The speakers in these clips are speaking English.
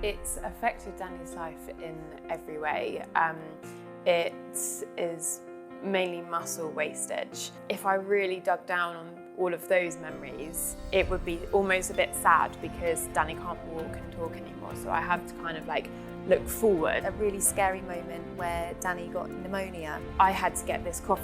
It's affected Danny's life in every way. It is mainly muscle wastage. If I really dug down on all of those memories, it would be almost a bit sad because Danny can't walk and talk anymore. So I have to kind of like look forward. A really scary moment where Danny got pneumonia. I had to get this cough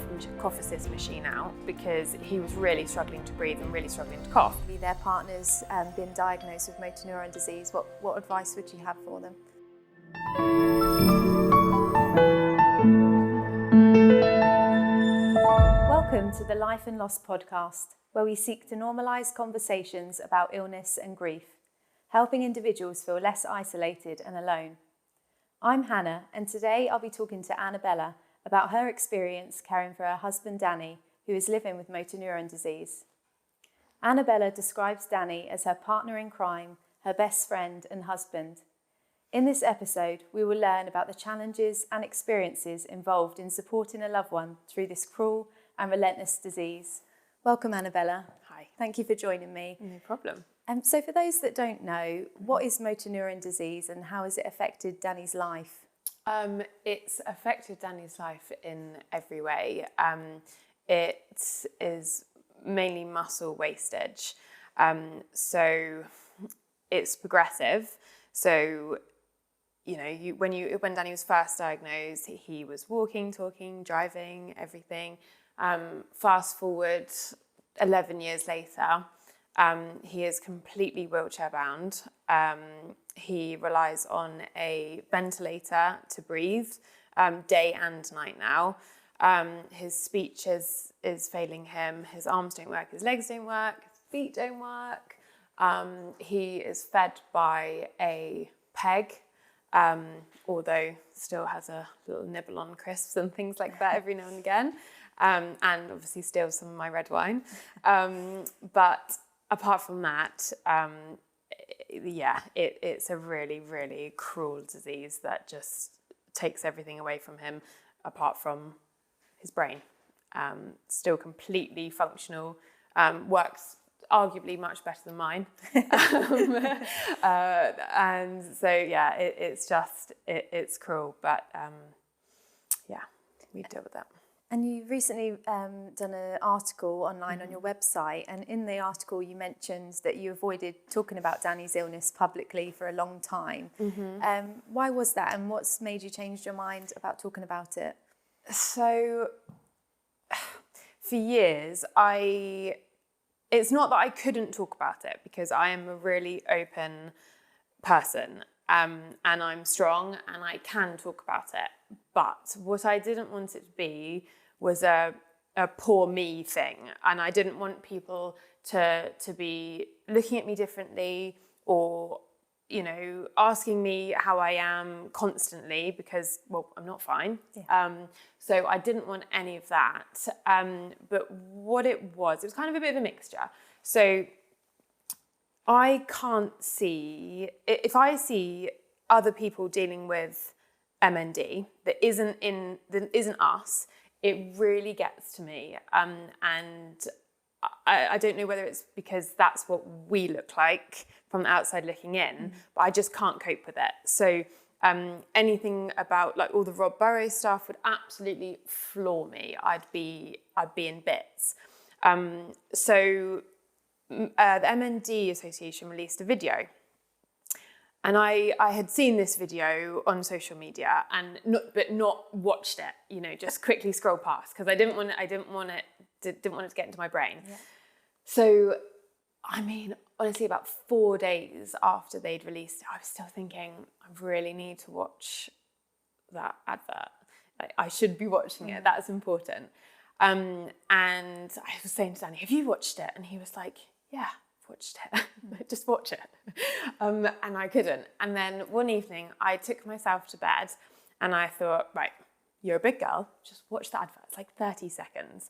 assist machine out because he was really struggling to breathe and really struggling to cough. Their partner's been diagnosed with motor neurone disease. What advice would you have for them? Welcome to the Life and Loss podcast, where we seek to normalise conversations about illness and grief, helping individuals feel less isolated and alone. I'm Hannah, and today I'll be talking to Annabella about her experience caring for her husband Danny, who is living with motor neurone disease. Annabella describes Danny as her partner in crime, her best friend and husband. In this episode, we will learn about the challenges and experiences involved in supporting a loved one through this cruel and relentless disease. Welcome, Annabella. Hi. Thank you for joining me. No problem. So for those that don't know, what is motor neurone disease and how has it affected Danny's life? It's affected Danny's life in every way. It is mainly muscle wastage. So it's progressive. So, when Danny was first diagnosed, he was walking, talking, driving, everything. Fast forward 11 years later, he is completely wheelchair bound. He relies on a ventilator to breathe day and night now. His speech is failing him. His arms don't work, his legs don't work, his feet don't work. He is fed by a peg, although still has a little nibble on crisps and things like that every now and again. And obviously steals some of my red wine. But apart from that, it's a really, really cruel disease that just takes everything away from him apart from his brain. Still completely functional, works arguably much better than mine. And so, it's cruel, but we deal with that. And you recently done an article online on your website, and in the article you mentioned that you avoided talking about Danny's illness publicly for a long time. Why was that, and what's made you change your mind about talking about it? So, for years, it's not that I couldn't talk about it, because I am a really open person, and I'm strong and I can talk about it. But what I didn't want it to be was a poor me thing. And I didn't want people to be looking at me differently or, asking me how I am constantly because, well, I'm not fine. Yeah. So I didn't want any of that. But what it was kind of a bit of a mixture. So I can't see, if I see other people dealing with MND that isn't us, it really gets to me. And I don't know whether it's because that's what we look like from the outside looking in, but I just can't cope with it. So anything about like all the Rob Burrows stuff would absolutely floor me. I'd be in bits. So the MND Association released a video. And I had seen this video on social media and not watched it, just quickly scroll past because I didn't want it to get into my brain. Yeah. So, honestly, about 4 days after they'd released it, I was still thinking, I really need to watch that advert. I should be watching it. That's important. And I was saying to Danny, have you watched it? And he was like, yeah. Watched it, just watch it. And I couldn't. And then one evening I took myself to bed and I thought, right, you're a big girl, just watch the advert. It's like 30 seconds.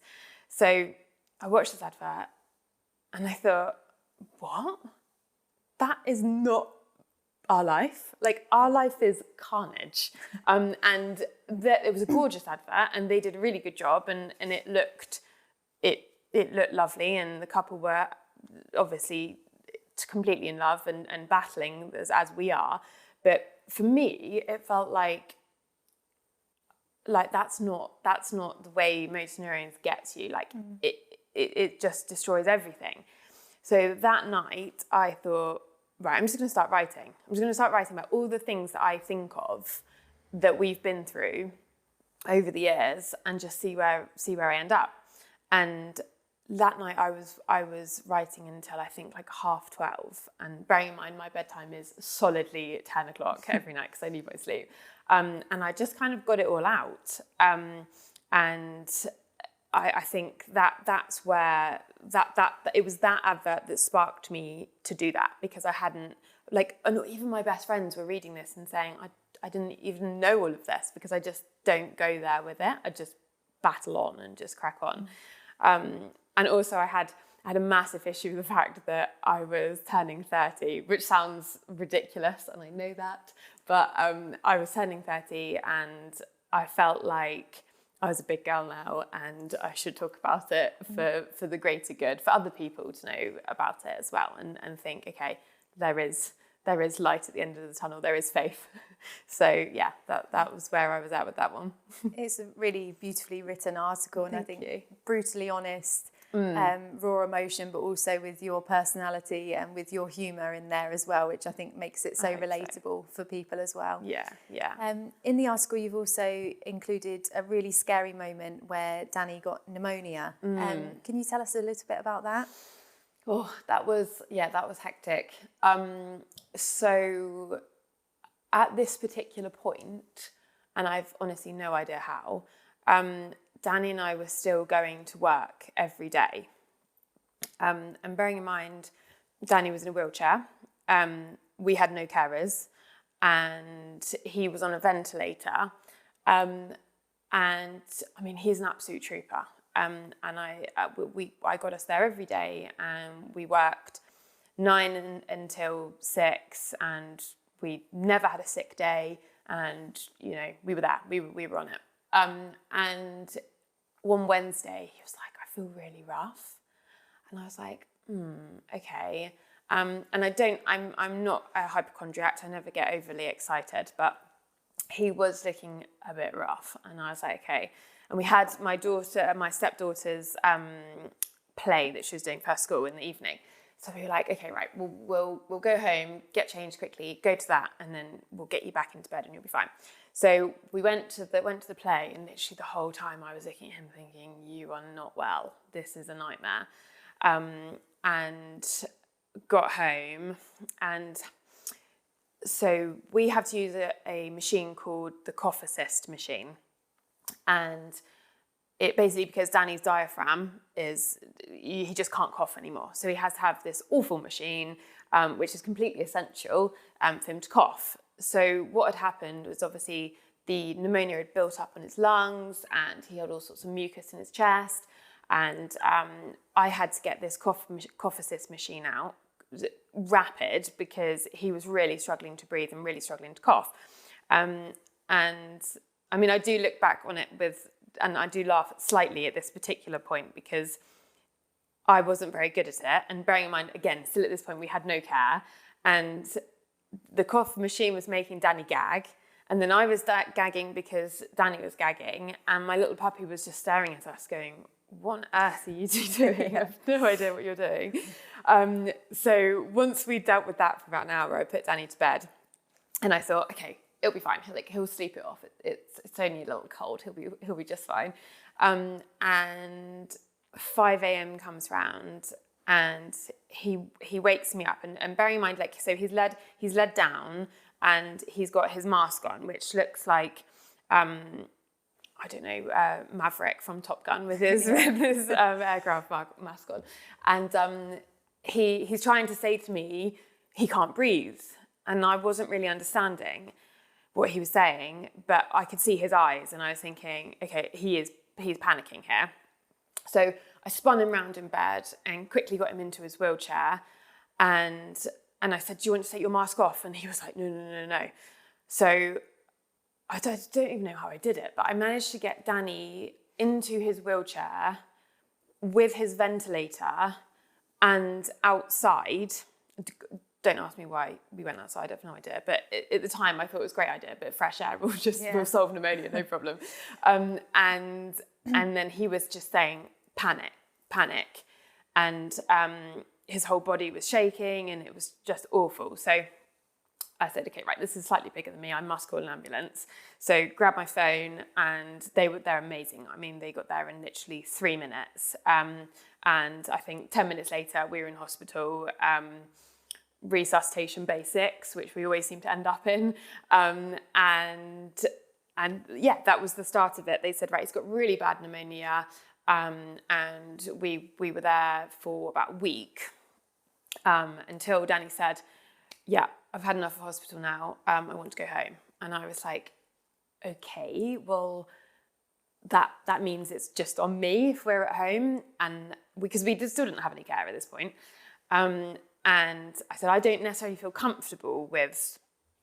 So I watched this advert and I thought, what? That is not our life. Like, our life is carnage. And it was a gorgeous advert and they did a really good job and it looked lovely and the couple were obviously completely in love and battling as we are, But for me, it felt like that's not the way motor neurons gets you. Like it just destroys everything. So that night I thought, right, I'm just going to start writing. I'm just going to start writing about all the things that I think of that we've been through over the years, and just see where I end up. And that night I was writing until I think like 12:30, and bearing in mind my bedtime is solidly 10 o'clock every night because I need my sleep. And I just kind of got it all out. And I think that's where that it was that advert that sparked me to do that, because I hadn't, like, and even my best friends were reading this and saying, I didn't even know all of this, because I just don't go there with it. I just battle on and just crack on. And also I had a massive issue with the fact that I was turning 30, which sounds ridiculous, and I know that, but I was turning 30 and I felt like I was a big girl now and I should talk about it for the greater good, for other people to know about it as well, and think, okay, there is light at the end of the tunnel, there is faith. So yeah, that was where I was at with that one. It's a really beautifully written article, and Thank I think you. brutally honest, raw emotion, but also with your personality and with your humour in there as well, which I think makes it so relatable for people as well. Yeah. In the article, you've also included a really scary moment where Danny got pneumonia. Can you tell us a little bit about that? Oh, that was hectic. So at this particular point, and I've honestly no idea how, Danny and I were still going to work every day. And bearing in mind, Danny was in a wheelchair. We had no carers, and he was on a ventilator. And I mean, he's an absolute trooper. And I got us there every day, and we worked 9 until 6, and we never had a sick day. And we were there. We were on it. And one Wednesday, he was like, I feel really rough. And I was like, okay. And I'm not a hypochondriac. I never get overly excited, but he was looking a bit rough. And I was like, okay. And we had my stepdaughter's play that she was doing for school in the evening. So we were like, okay, right, we'll go home, get changed quickly, go to that, and then we'll get you back into bed and you'll be fine. So we went to the play, and literally the whole time I was looking at him thinking, you are not well. This is a nightmare. And got home, and so we have to use a machine called the cough assist machine. And it basically, because Danny's diaphragm he just can't cough anymore. So he has to have this awful machine, which is completely essential for him to cough. So what had happened was, obviously the pneumonia had built up on his lungs, and he had all sorts of mucus in his chest. And I had to get this cough assist machine out rapid, because he was really struggling to breathe and really struggling to cough. And I mean, I do look back on it and I do laugh slightly at this particular point, because I wasn't very good at it. And bearing in mind, again, still at this point, we had no care. And the cough machine was making Danny gag. And then I was gagging because Danny was gagging. And my little puppy was just staring at us going, what on earth are you two doing? I have no idea what you're doing. So once we dealt with that for about an hour, I put Danny to bed. And I thought, okay, it'll be fine. He'll sleep it off. It's only a little cold. He'll be just fine. And 5 a.m. comes round, and he wakes me up. And bearing in mind, so he's led down, and he's got his mask on, which looks like I don't know, Maverick from Top Gun with his aircraft mask on. And he's trying to say to me he can't breathe, and I wasn't really understanding what he was saying, but I could see his eyes, and I was thinking, okay, he's panicking here. So I spun him round in bed and quickly got him into his wheelchair, and I said, do you want to take your mask off? And he was like, no. So I don't even know how I did it, but I managed to get Danny into his wheelchair with his ventilator and outside, don't ask me why we went outside, I have no idea. But at the time, I thought it was a great idea. But fresh air will just will solve pneumonia, no problem. And then he was just saying, panic. And his whole body was shaking and it was just awful. So I said, okay, right, this is slightly bigger than me. I must call an ambulance. So grabbed my phone and they're amazing. I mean, they got there in literally 3 minutes. And I think 10 minutes later, we were in hospital, resuscitation basics, which we always seem to end up in. And yeah, that was the start of it. They said, right, he's got really bad pneumonia. And we were there for about a week until Danny said, yeah, I've had enough of hospital now. I want to go home. And I was like, okay, well, that means it's just on me if we're at home. And because we still didn't have any care at this point. And I said, I don't necessarily feel comfortable with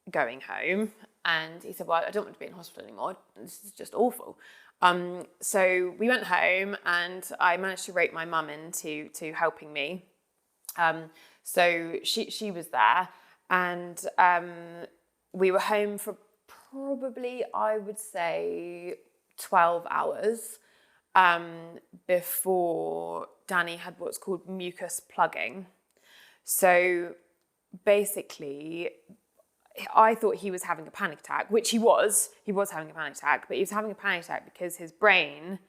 going home. And he said, well, I don't want to be in hospital anymore. This is just awful. So we went home and I managed to rope my mum into helping me. So she was there. And we were home for probably, I would say, 12 hours before Danny had what's called mucus plugging. So basically, I thought he was having a panic attack, which he was. He was having a panic attack, but he was having a panic attack because his brain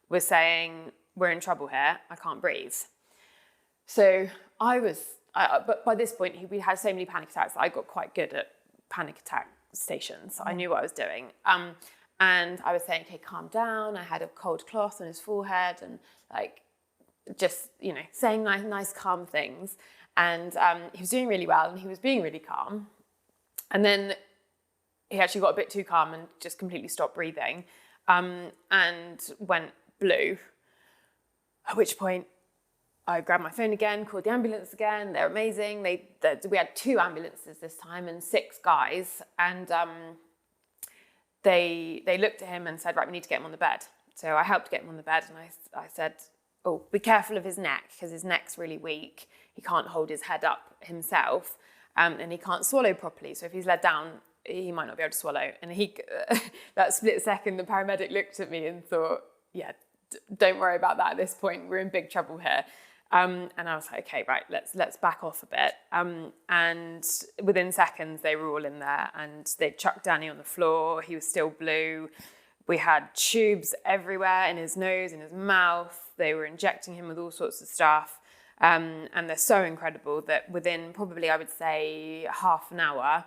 was saying, we're in trouble here, I can't breathe. So but by this point, we had so many panic attacks that I got quite good at panic attack stations. I knew what I was doing. And I was saying, okay, calm down. I had a cold cloth on his forehead and like, just, saying nice, calm things. And he was doing really well and he was being really calm. And then he actually got a bit too calm and just completely stopped breathing and went blue, at which point I grabbed my phone again, called the ambulance again. They're amazing. We had 2 ambulances this time and 6 guys. And they looked at him and said, right, we need to get him on the bed. So I helped get him on the bed and I said, oh, be careful of his neck because his neck's really weak. He can't hold his head up himself and he can't swallow properly. So if he's led down, he might not be able to swallow. And that split second, the paramedic looked at me and thought, yeah, don't worry about that at this point. We're in big trouble here. And I was like, okay, right, let's back off a bit. And within seconds, they were all in there and they chucked Danny on the floor. He was still blue. We had tubes everywhere in his nose, in his mouth. They were injecting him with all sorts of stuff. And they're so incredible that within probably, I would say, half an hour,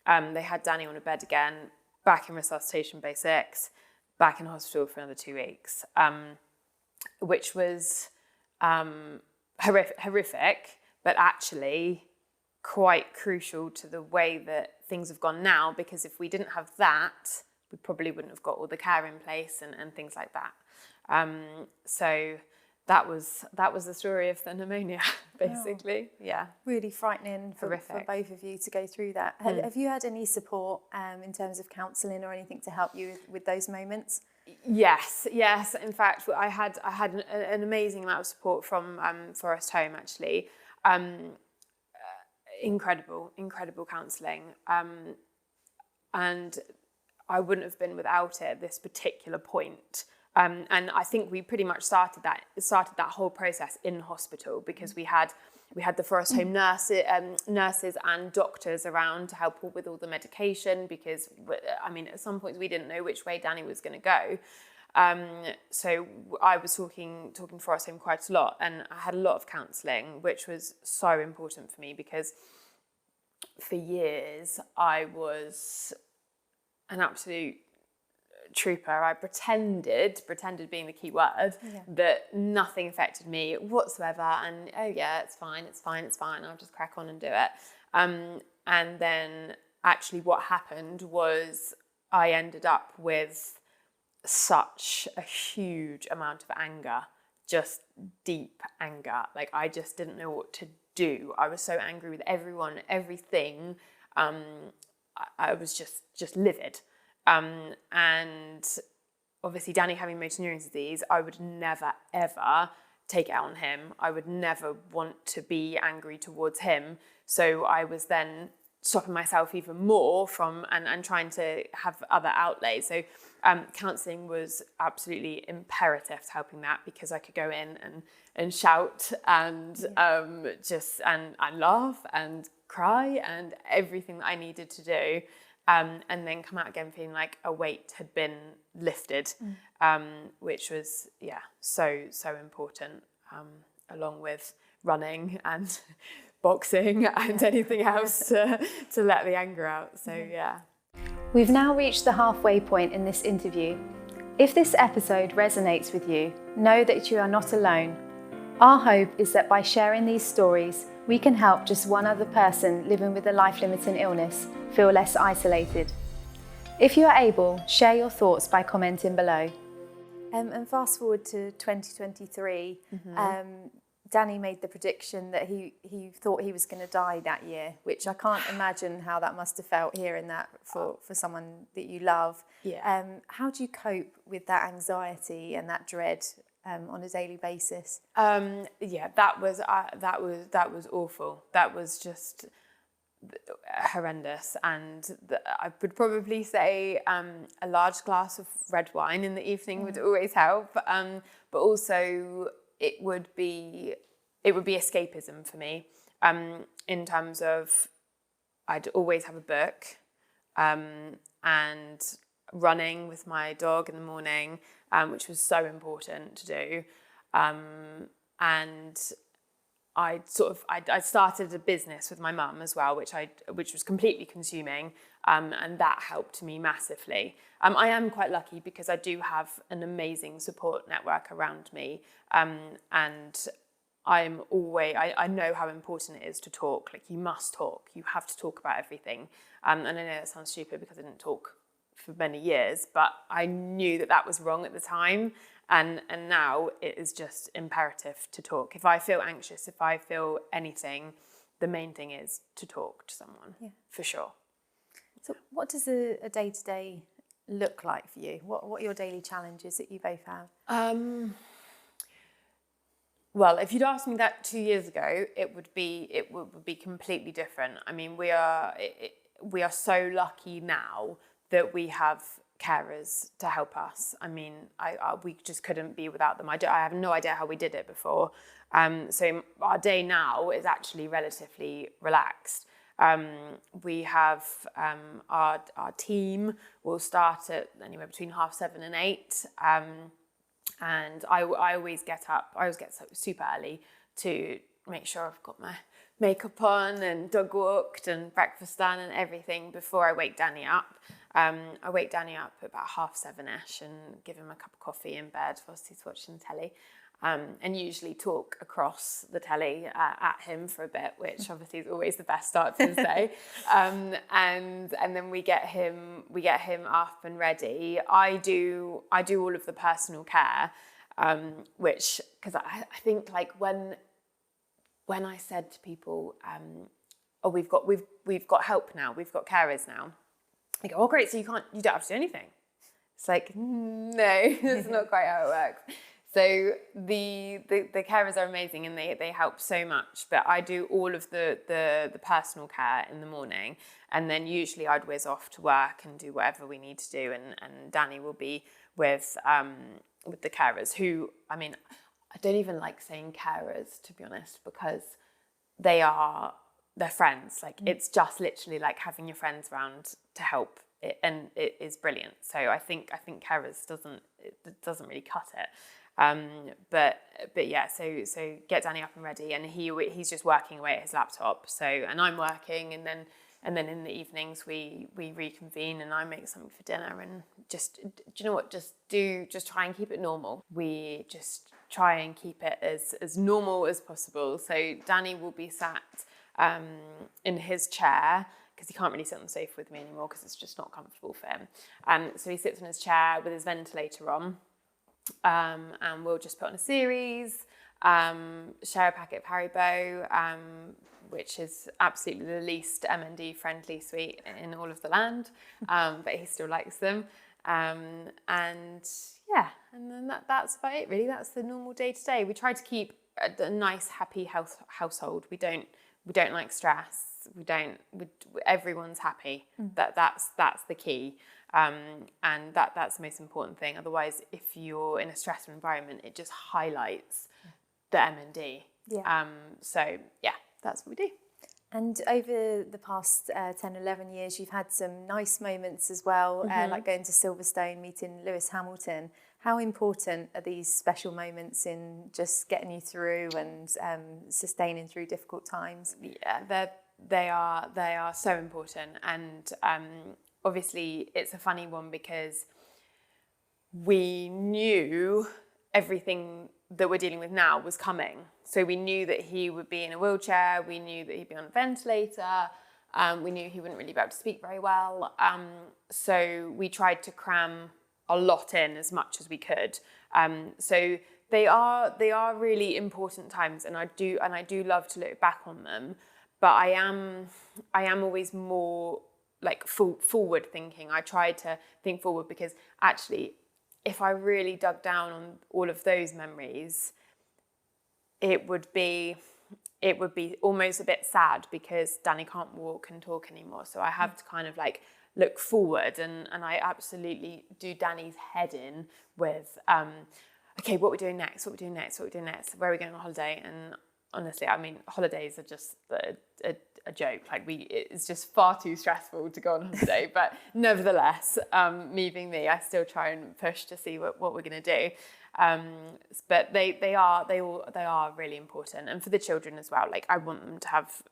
they had Danny on a bed again, back in resuscitation basics, back in hospital for another 2 weeks, which was horrific, but actually quite crucial to the way that things have gone now, because if we didn't have that, we probably wouldn't have got all the care in place and things like that. So that was the story of the pneumonia, basically. Oh, yeah. Really frightening for both of you to go through that. Have you had any support in terms of counselling or anything to help you with those moments? Yes. In fact, I had an amazing amount of support from Forest Holme, actually. Incredible counselling. And I wouldn't have been without it at this particular point. And I think we pretty much started that whole process in hospital because we had the Forest Holme nurses and doctors around to help with all the medication because, I mean, at some points we didn't know which way Danny was going to go. So I was talking Forest Holme quite a lot and I had a lot of counselling, which was so important for me because for years I was an absolute trooper. I pretended being the key word, that nothing affected me whatsoever, and it's fine, I'll just crack on and do it. And then actually what happened was I ended up with such a huge amount of anger, just deep anger. Like I just didn't know what to do. I was so angry with everyone, everything. I was just livid. And obviously Danny having motor neurone disease, I would never, ever take it out on him. I would never want to be angry towards him So I was then stopping myself even more from and trying to have other outlets. So counselling was absolutely imperative to helping that, because I could go in and shout and just and laugh and cry and everything that I needed to do, and then come out again feeling like a weight had been lifted, which was so important, along with running and boxing and anything else to let the anger out. So We've now reached the halfway point in this interview. If this episode resonates with you, know that you are not alone. Our hope is that by sharing these stories, we can help just one other person living with a life-limiting illness feel less isolated. If you are able, share your thoughts by commenting below. And fast forward to 2023, Danny made the prediction that he thought he was going to die that year, which I can't imagine how that must have felt, hearing that for someone that you love. Yeah. How do you cope with that anxiety and that dread on a daily basis? That was awful. That was just horrendous, and I would probably say a large glass of red wine in the evening would always help, but also it would be escapism for me, in terms of I'd always have a book, and running with my dog in the morning, which was so important to do, and I started a business with my mum as well, which was completely consuming, and that helped me massively. I am quite lucky because I do have an amazing support network around me, and I know how important it is to talk. Like, you must talk. You have to talk about everything. And I know that sounds stupid because I didn't talk for many years, but I knew that was wrong at the time. And now it is just imperative to talk. If I feel anxious, if I feel anything, the main thing is to talk to someone, for sure. So what does a day-to-day look like for you? What are your daily challenges that you both have? Well, if you'd asked me that 2 years ago, it would be completely different. I mean, we are so lucky now that we have carers to help us. I mean, we just couldn't be without them. I have no idea how we did it before. So our day now is actually relatively relaxed. We have our team will start at anywhere between 7:30 and 8. And I always get up. I always get super early to make sure I've got my makeup on and dog walked and breakfast done and everything before I wake Danny up. I wake Danny up at about 7:30ish and give him a cup of coffee in bed whilst he's watching the telly, and usually talk across the telly at him for a bit, which obviously is always the best start to his day. And then we get him up and ready. I do all of the personal care, which, because I think, like, when I said to people, oh, we've got help now, we've got carers now, they go, oh great, so you don't have to do anything. It's like, no, that's not quite how it works. So the carers are amazing and they help so much, but I do all of the personal care in the morning, and then usually I'd whiz off to work and do whatever we need to do, and Danny will be with the carers, who, I mean, I don't even like saying carers, to be honest, because they're friends. Like, it's just literally like having your friends around to help it, and it is brilliant. So I think carers doesn't really cut it. But yeah, so get Danny up and ready, and he's just working away at his laptop. So, and I'm working, and then in the evenings we reconvene, and I make something for dinner, and just, do you know what? Just try and keep it normal. We just try and keep it as normal as possible. So Danny will be sat in his chair, because he can't really sit on the sofa with me anymore because it's just not comfortable for him. So he sits in his chair with his ventilator on, and we'll just put on a series, share a packet of Haribo, which is absolutely the least MND friendly sweet in all of the land, but he still likes them. And then that's about it, really. That's the normal day to day. We try to keep a nice, happy household. We don't we don't like stress. Everyone's happy. That's the key. And that's the most important thing. Otherwise, if you're in a stressful environment, it just highlights the MND. So that's what we do. And over the past 10, 11 years, you've had some nice moments as well, like going to Silverstone, meeting Lewis Hamilton. How important are these special moments in just getting you through and sustaining through difficult times? Yeah, they are so important. And obviously, it's a funny one because we knew everything that we're dealing with now was coming. So we knew that he would be in a wheelchair, we knew that he'd be on a ventilator, we knew he wouldn't really be able to speak very well. So we tried to cram a lot in as much as we could. So they are really important times, and I do love to look back on them. But I am always more like forward thinking. I try to think forward because actually, if I really dug down on all of those memories, it would be almost a bit sad because Danny can't walk and talk anymore. So I have to kind of like look forward, and I absolutely do Danny's head in with, okay, what we're doing next, where are we going on holiday? And honestly, I mean, holidays are just a joke. Like it's just far too stressful to go on holiday. But nevertheless, me being me, I still try and push to see what we're going to do. But they are really important, and for the children as well. Like I want them to have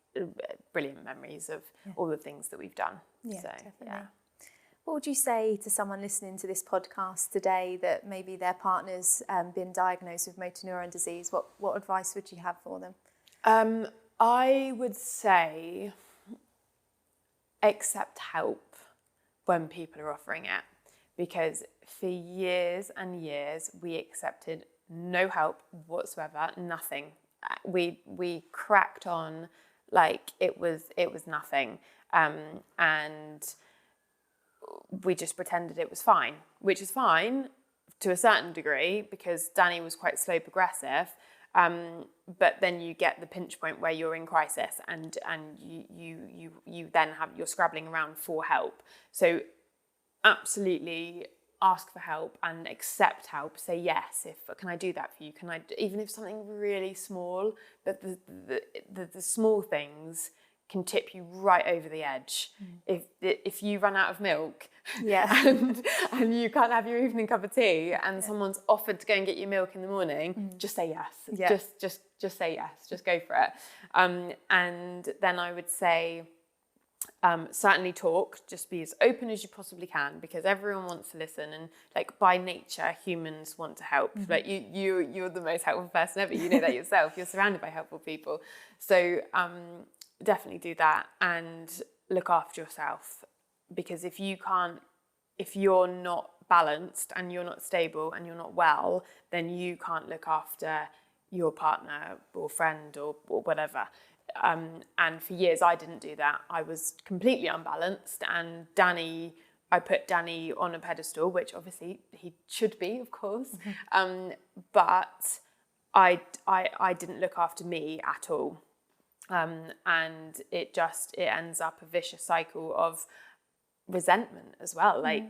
brilliant memories of all the things that we've done. Yeah, so, definitely. Yeah. What would you say to someone listening to this podcast today that maybe their partner's been diagnosed with motor neurone disease? What advice would you have for them? I would say accept help when people are offering it, because for years and years we accepted no help whatsoever, nothing. We cracked on like it was nothing, and we just pretended it was fine, which is fine to a certain degree because Danny was quite slow progressive. But then you get the pinch point where you're in crisis and you then you're scrabbling around for help. So absolutely ask for help and accept help. Say yes, can I do that for you? Can I, even if something really small, but the small things can tip you right over the edge. If you run out of milk, and you can't have your evening cup of tea, and someone's offered to go and get you milk in the morning, just say yes. Yeah. Just say yes. Just go for it. And then I would say, certainly talk. Just be as open as you possibly can, because everyone wants to listen, and like by nature, humans want to help. Like you're the most helpful person ever. You know that yourself. You're surrounded by helpful people. So definitely do that and look after yourself, because if you're not balanced and you're not stable and you're not well, then you can't look after your partner or friend or whatever. And for years I didn't do that. I was completely unbalanced, and I put Danny on a pedestal, which obviously he should be, of course. But I didn't look after me at all. And it ends up a vicious cycle of resentment as well. Like,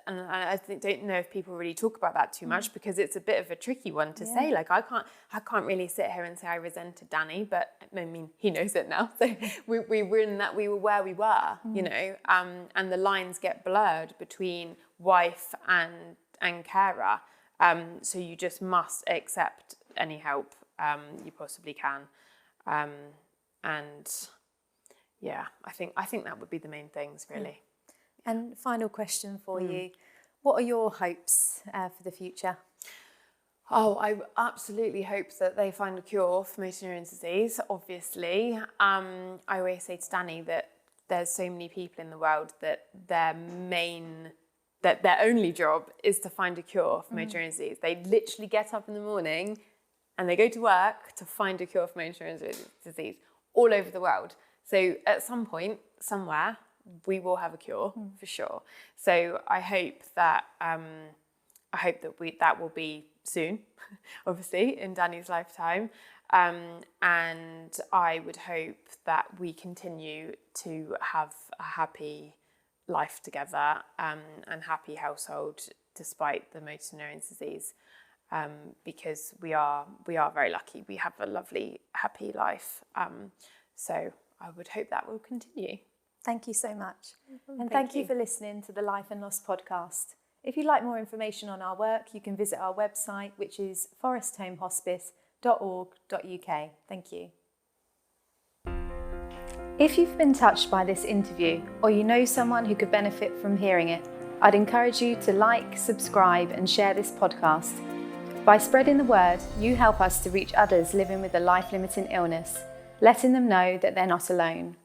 and I don't know if people really talk about that too much, because it's a bit of a tricky one to say. Like, I can't really sit here and say I resented Danny, but I mean, he knows it now. So we were in that, we were where we were, you know, and the lines get blurred between wife and carer. So you just must accept any help you possibly can. And yeah, I think that would be the main things, really. And final question for you. What are your hopes for the future? Oh, I absolutely hope that they find a cure for motor neurone disease, obviously. I always say to Danny that there's so many people in the world that their only job is to find a cure for motor neurone disease. They literally get up in the morning and they go to work to find a cure for motor neurone disease all over the world. So at some point, somewhere, we will have a cure for sure. So I hope that that will be soon, obviously in Danny's lifetime. And I would hope that we continue to have a happy life together and happy household despite the motor neurone disease, because we are very lucky. We have a lovely, happy life. So I would hope that will continue. Thank you so much. And thank you for listening to the Life and Loss podcast. If you'd like more information on our work, you can visit our website, which is forestholmehospice.org.uk. Thank you. If you've been touched by this interview, or you know someone who could benefit from hearing it, I'd encourage you to like, subscribe, and share this podcast. By spreading the word, you help us to reach others living with a life-limiting illness, letting them know that they're not alone.